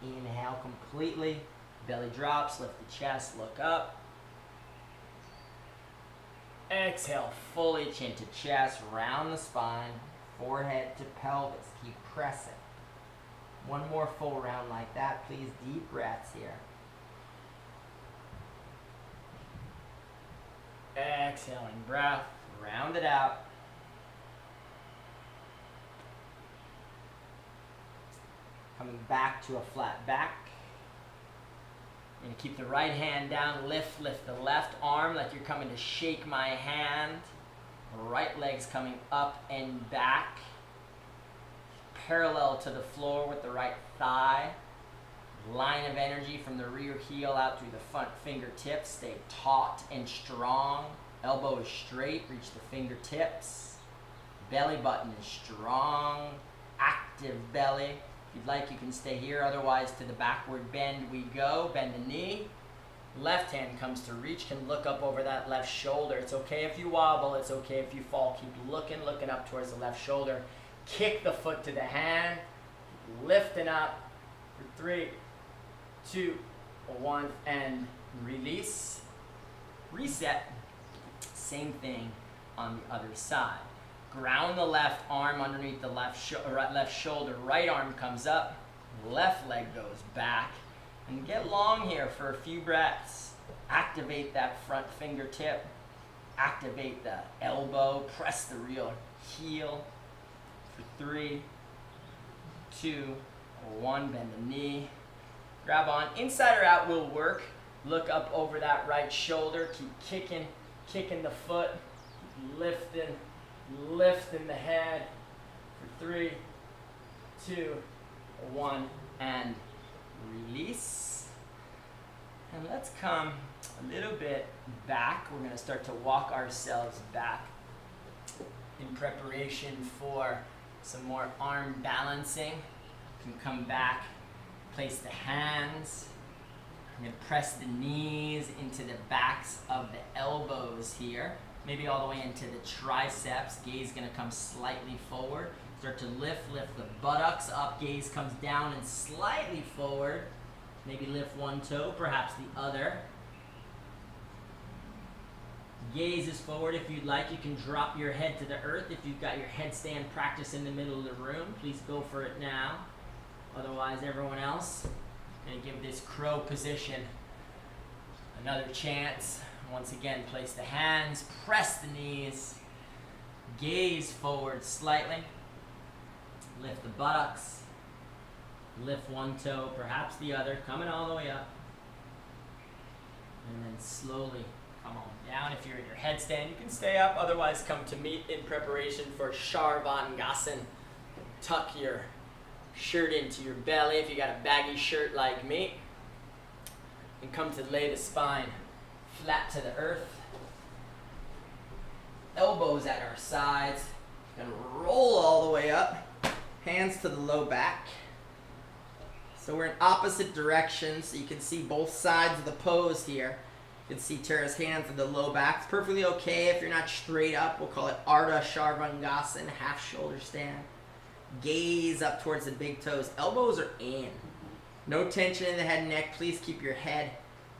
Inhale completely. Belly drops, lift the chest, look up. Exhale fully, chin to chest, round the spine, forehead to pelvis. Keep pressing. One more full round like that, please. Deep breaths here. Exhaling breath, round it out. Coming back to a flat back. You're going to keep the right hand down, lift the left arm like you're coming to shake my hand. The right leg's coming up and back. Parallel to the floor with the right thigh. Line of energy from the rear heel out through the front fingertips. Stay taut and strong. Elbow is straight, reach the fingertips. Belly button is strong, active belly. If you'd like, you can stay here. Otherwise, to the backward bend we go. Bend the knee. Left hand comes to reach, can look up over that left shoulder. It's okay if you wobble. It's okay if you fall. Keep looking up towards the left shoulder. Kick the foot to the hand. Keep lifting up for 3, 2, 1, and release. Reset. Same thing on the other side. Ground the left arm underneath the left shoulder. Right arm comes up. Left leg goes back. And get long here for a few breaths. Activate that front fingertip. Activate the elbow. Press the real heel. For 3, 2, 1. Bend the knee. Grab on. Inside or out will work. Look up over that right shoulder. Keep kicking the foot. Keep lifting the head. For 3, 2, 1. And release. And let's come a little bit back. We're going to start to walk ourselves back in preparation for some more arm balancing. You can come back, place the hands. I'm going to press the knees into the backs of the elbows here. Maybe all the way into the triceps. Gaze going to come slightly forward. Start to lift the buttocks up. Gaze comes down and slightly forward. Maybe lift one toe, perhaps the other. Gaze is forward. If you'd like, you can drop your head to the earth. If you've got your headstand practice in the middle of the room, please go for it now. Otherwise, everyone else, I'm going to give this crow position another chance. Once again, place the hands, press the knees, gaze forward slightly, lift the buttocks, lift one toe, perhaps the other, coming all the way up, and then slowly come on down. If you're in your headstand, you can stay up, otherwise come to meet in preparation for Sharvangasan. Tuck your shirt into your belly if you got a baggy shirt like me, and come to lay the spine flat to the earth. Elbows at our sides. And roll all the way up. Hands to the low back. So we're in opposite directions, so you can see both sides of the pose here. You can see Terra's hands in the low back. It's perfectly okay if you're not straight up. We'll call it Ardha Sharvangasan, half shoulder stand. Gaze up towards the big toes. Elbows are in. No tension in the head and neck. Please keep your head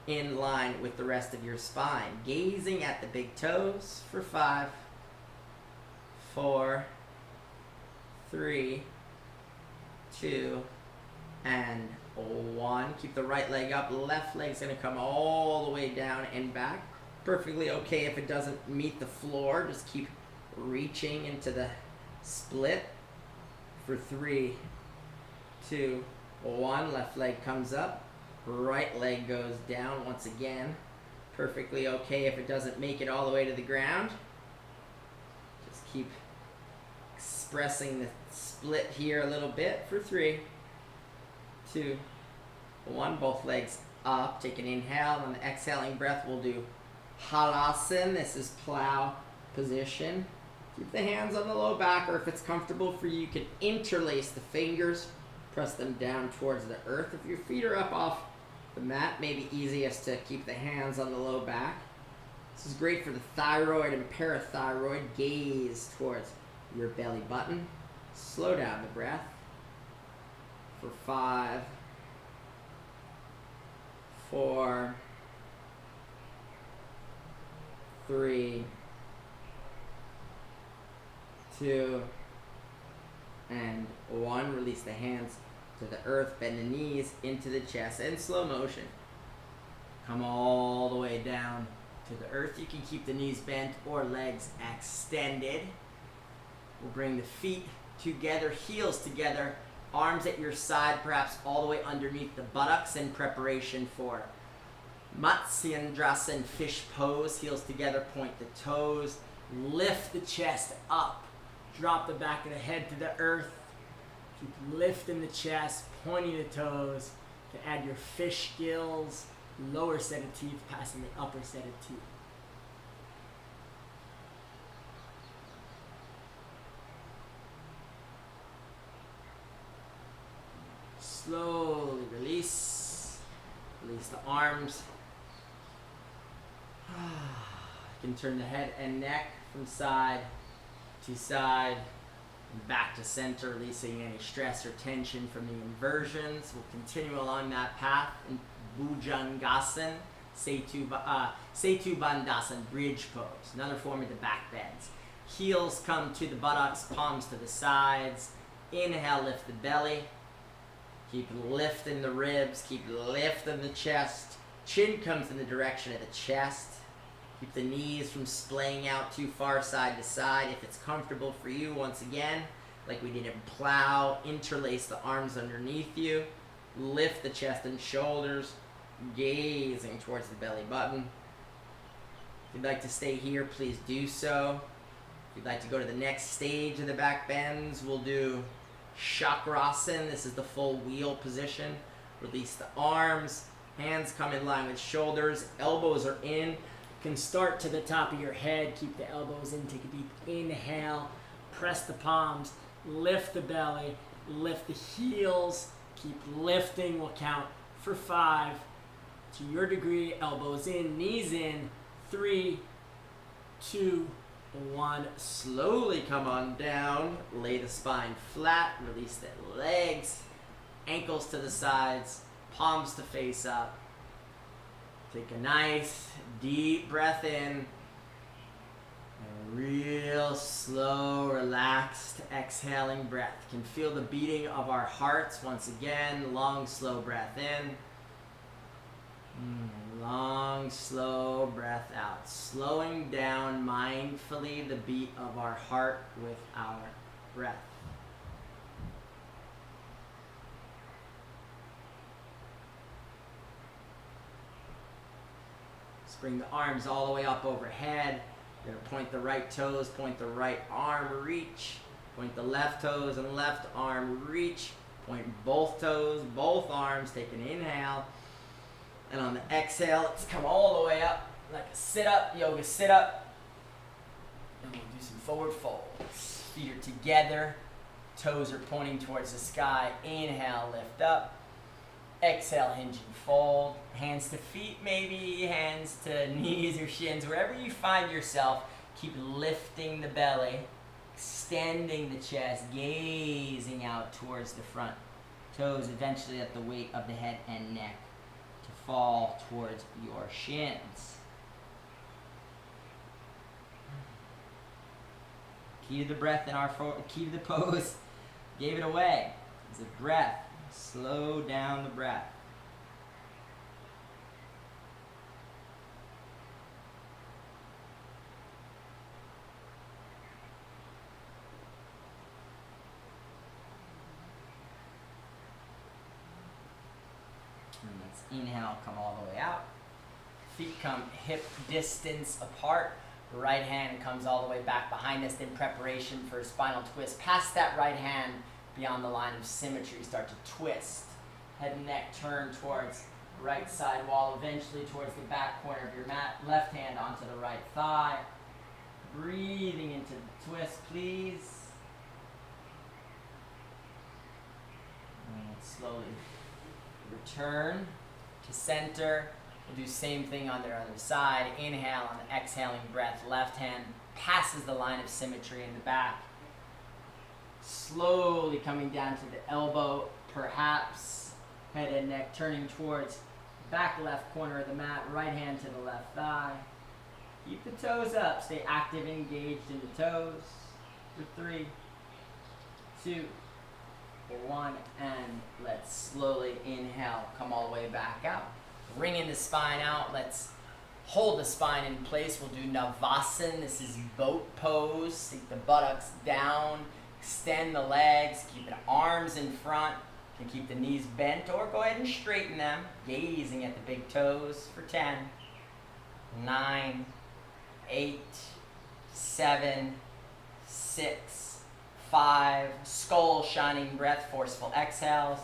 in line with the rest of your spine. Gazing at the big toes for 5, 4, 3, 2, and 1. Keep the right leg up. Left leg's going to come all the way down and back. Perfectly okay if it doesn't meet the floor. Just keep reaching into the split for 3, 2, 1. Left leg comes up. Right leg goes down once again. Perfectly okay if it doesn't make it all the way to the ground. Just keep expressing the split here a little bit for 3, 2, 1. Both legs up. Take an inhale. On the exhaling breath, we'll do Halasana. This is plow position. Keep the hands on the low back, or if it's comfortable for you, you can interlace the fingers. Press them down towards the earth. If your feet are up off the mat, maybe easiest to keep the hands on the low back. This is great for the thyroid and parathyroid. Gaze towards your belly button. Slow down the breath for 5, 4, 3, 2, and 1. Release the hands to the earth. Bend the knees into the chest in slow motion. Come all the way down to the earth. You can keep the knees bent or legs extended. We'll bring the feet together, heels together, arms at your side, perhaps all the way underneath the buttocks in preparation for Matsyendrasana, fish pose. Heels together, point the toes, lift the chest up, drop the back of the head to the earth. Keep lifting the chest, pointing the toes to add your fish gills, lower set of teeth passing the upper set of teeth. Slowly release. Release the arms. You can turn the head and neck from side to side and back to center, releasing any stress or tension from the inversions. We'll continue along that path in Bhujangasana, Setu Bandhasana, bridge pose. Another form of the back bends. Heels come to the buttocks, palms to the sides. Inhale, lift the belly. Keep lifting the ribs, keep lifting the chest. Chin comes in the direction of the chest. Keep the knees from splaying out too far side to side. If it's comfortable for you, once again, like we did in plow, interlace the arms underneath you. Lift the chest and shoulders, gazing towards the belly button. If you'd like to stay here, please do so. If you'd like to go to the next stage of the back bends, we'll do Chakrasana. This is the full wheel position. Release the arms. Hands come in line with shoulders. Elbows are in. You can start to the top of your head. Keep the elbows in. Take a deep inhale. Press the palms. Lift the belly. Lift the heels. Keep lifting. We'll count for 5. To your degree. Elbows in. Knees in. 3, 2, 1. Slowly come on down. Lay the spine flat. Release the legs. Ankles to the sides. Palms to face up. Take a nice deep breath in. A real slow, relaxed, exhaling breath. You can feel the beating of our hearts once again. Long, slow breath in. Long, slow breath out. Slowing down mindfully the beat of our heart with our breath. Bring the arms all the way up overhead. You're going to point the right toes, point the right arm, reach. Point the left toes and left arm, reach. Point both toes, both arms. Take an inhale. And on the exhale, let's come all the way up like a sit-up, yoga sit-up. And we'll do some forward folds. Feet are together. Toes are pointing towards the sky. Inhale, lift up. Exhale, hinge and fold. Hands to feet maybe, hands to knees or shins. Wherever you find yourself, keep lifting the belly, extending the chest, gazing out towards the front. Toes eventually at the weight of the head and neck to fall towards your shins. Key to the breath in our key to the pose. Gave it away. It's a breath. Slow down the breath. And let's inhale, come all the way out. Feet come hip distance apart. Right hand comes all the way back behind us in preparation for a spinal twist. Pass that right hand beyond the line of symmetry. Start to twist. Head and neck turn towards right side wall, eventually towards the back corner of your mat. Left hand onto the right thigh. Breathing into the twist, please. And slowly return to center. We'll do same thing on the other side. Inhale on the exhaling breath. Left hand passes the line of symmetry in the back. Slowly coming down to the elbow, perhaps. Head and neck turning towards back left corner of the mat. Right hand to the left thigh. Keep the toes up. Stay active, engaged in the toes. For 3, 2, 1. And let's slowly inhale. Come all the way back out. Wringing the spine out. Let's hold the spine in place. We'll do Navasana. This is boat pose. Sink the buttocks down. Extend the legs, keep the arms in front. You can keep the knees bent or go ahead and straighten them. Gazing at the big toes for 10, 9, 8, 7, 6, 5. Skull shining breath, forceful exhales.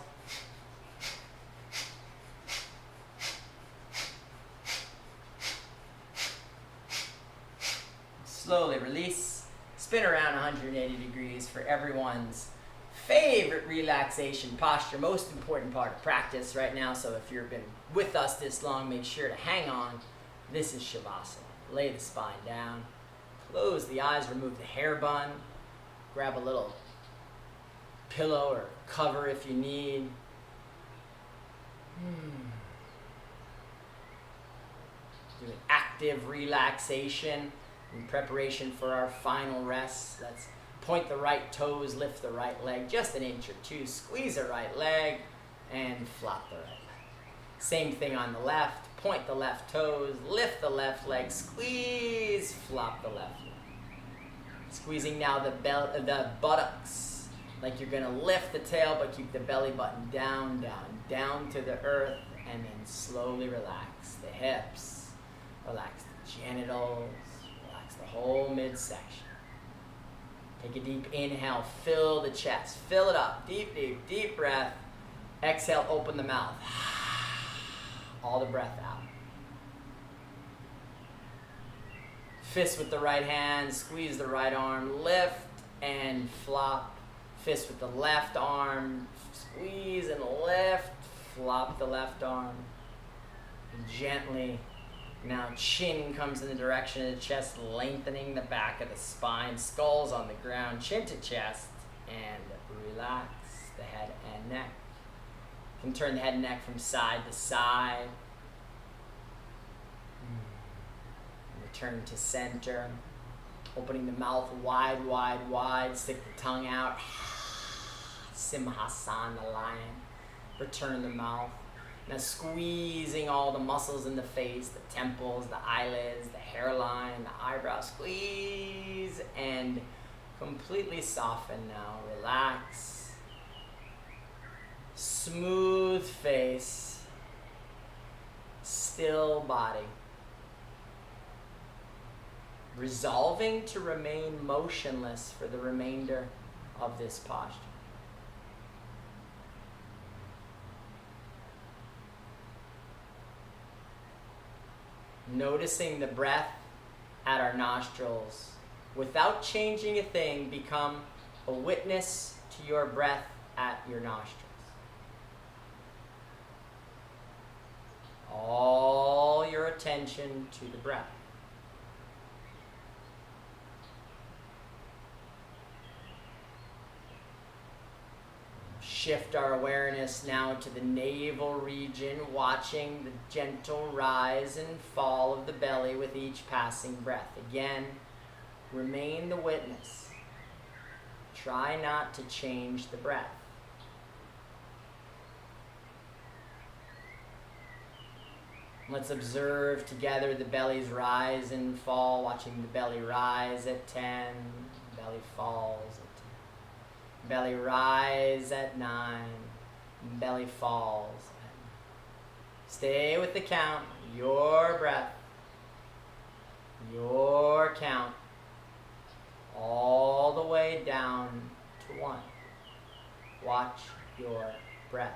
Slowly release. Spin around 180 degrees for everyone's favorite relaxation posture, most important part of practice right now. So if you've been with us this long, make sure to hang on. This is Shavasana. Lay the spine down. Close the eyes, remove the hair bun. Grab a little pillow or cover if you need. Do an active relaxation in preparation for our final rest. Let's point the right toes, lift the right leg just an inch or two, squeeze the right leg, and flop the right leg. Same thing on the left. Point the left toes, lift the left leg, squeeze, flop the left leg. Squeezing now the buttocks, like you're gonna lift the tail but keep the belly button down, down, down to the earth, and then slowly relax the hips, relax the genitals, relax the whole midsection. Take a deep inhale, fill the chest, fill it up, deep, deep, deep breath. Exhale, open the mouth. All the breath out. Fist with the right hand, squeeze the right arm, lift and flop. Fist with the left arm, squeeze and lift, flop the left arm. And gently, now chin comes in the direction of the chest, lengthening the back of the spine, skulls on the ground, chin to chest, and relax the head and neck. You can turn the head and neck from side to side. Return to center. Opening the mouth wide, wide, wide. Stick the tongue out. Simhasana, lion. Return the mouth. Now squeezing all the muscles in the face, the temples, the eyelids, the hairline, the eyebrow. Squeeze and completely soften now. Relax. Smooth face, still body. Resolving to remain motionless for the remainder of this posture. Noticing the breath at our nostrils. Without changing a thing, become a witness to your breath at your nostrils. All your attention to the breath. Shift our awareness now to the navel region, watching the gentle rise and fall of the belly with each passing breath. Again, remain the witness. Try not to change the breath. Let's observe together the belly's rise and fall, watching the belly rise at 10, belly falls at 10. Belly rise at 9, belly falls at 9. Stay with the count, your breath, your count, all the way down to 1. Watch your breath.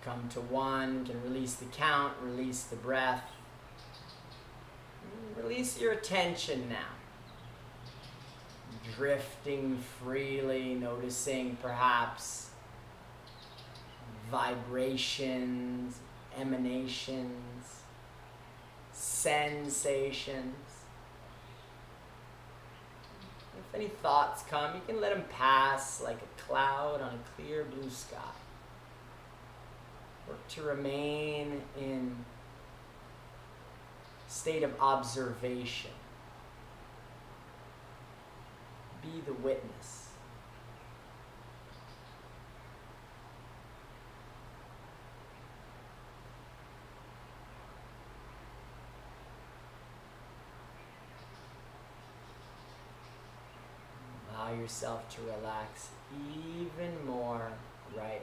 Come to 1, you can release the count, release the breath. Release your attention now. Drifting freely, noticing perhaps vibrations, emanations, sensations. If any thoughts come, you can let them pass like a cloud on a clear blue sky. Work to remain in state of observation. Be the witness. Allow yourself to relax even more right now.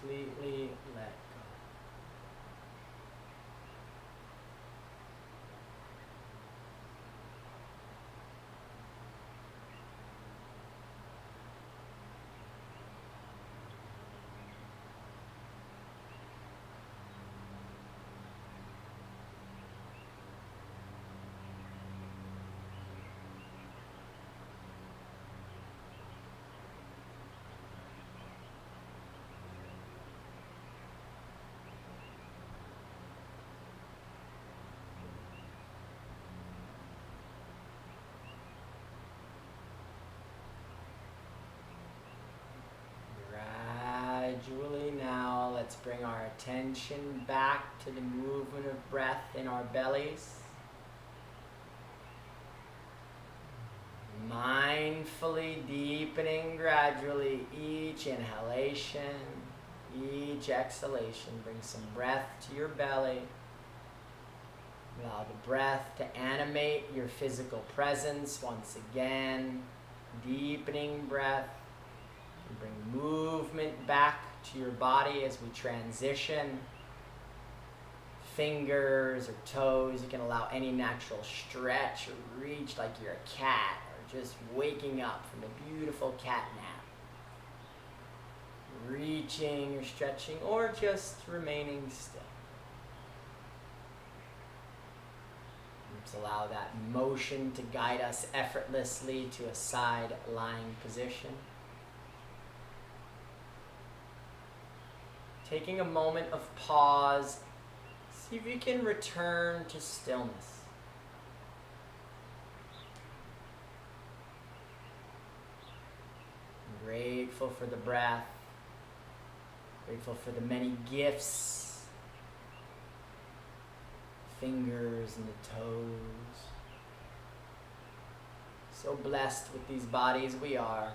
Completely let go. bring our attention back to the movement of breath in our bellies. Mindfully deepening gradually each inhalation, each exhalation. Bring some breath to your belly. Allow the breath to animate your physical presence once again. Deepening breath. And bring movement back to your body as we transition. Fingers or toes, you can allow any natural stretch or reach like you're a cat or just waking up from a beautiful cat nap. Reaching or stretching or just remaining still. Let's allow that motion to guide us effortlessly to a side lying position. Taking a moment of pause, see if you can return to stillness. I'm grateful for the breath, grateful for the many gifts, fingers and the toes. So blessed with these bodies we are.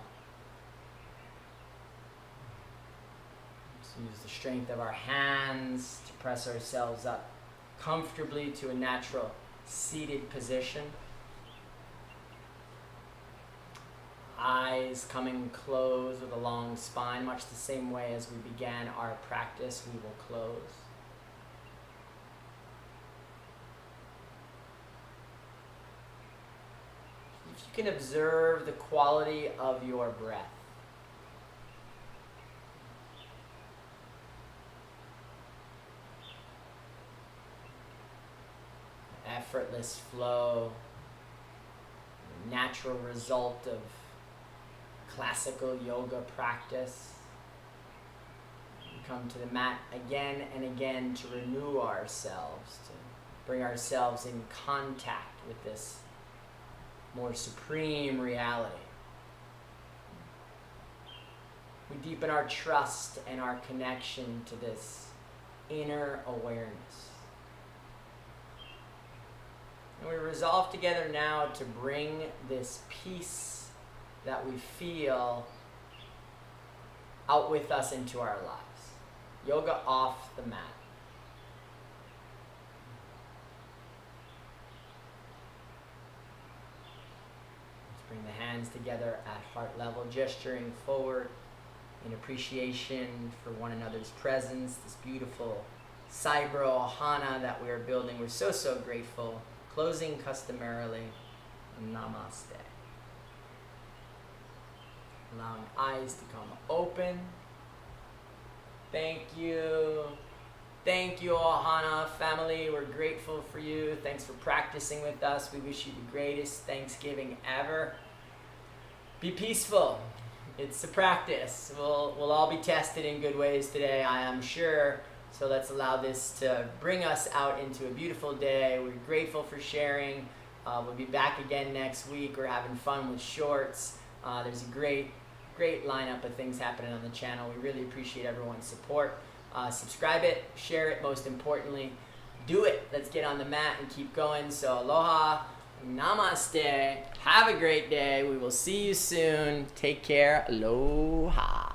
Let's use the strength of our hands to press ourselves up comfortably to a natural seated position. Eyes coming closed with a long spine, much the same way as we began our practice, we will close. If you can observe the quality of your breath. Effortless flow, natural result of classical yoga practice. We come to the mat again and again to renew ourselves, to bring ourselves in contact with this more supreme reality. We deepen our trust and our connection to this inner awareness. And we resolve together now to bring this peace that we feel out with us into our lives. Yoga off the mat. Let's bring the hands together at heart level, gesturing forward in appreciation for one another's presence, this beautiful Saibro Ohana that we are building. We're so, so grateful. Closing customarily, namaste. Allowing eyes to come open. Thank you. Thank you, Ohana family. We're grateful for you. Thanks for practicing with us. We wish you the greatest Thanksgiving ever. Be peaceful. It's a practice. We'll all be tested in good ways today, I am sure. So let's allow this to bring us out into a beautiful day. We're grateful for sharing. We'll be back again next week. We're having fun with shorts. There's a great lineup of things happening on the channel. We really appreciate everyone's support. Subscribe it, share it, most importantly. Do it. Let's get on the mat and keep going. So aloha, namaste. Have a great day. We will see you soon. Take care. Aloha.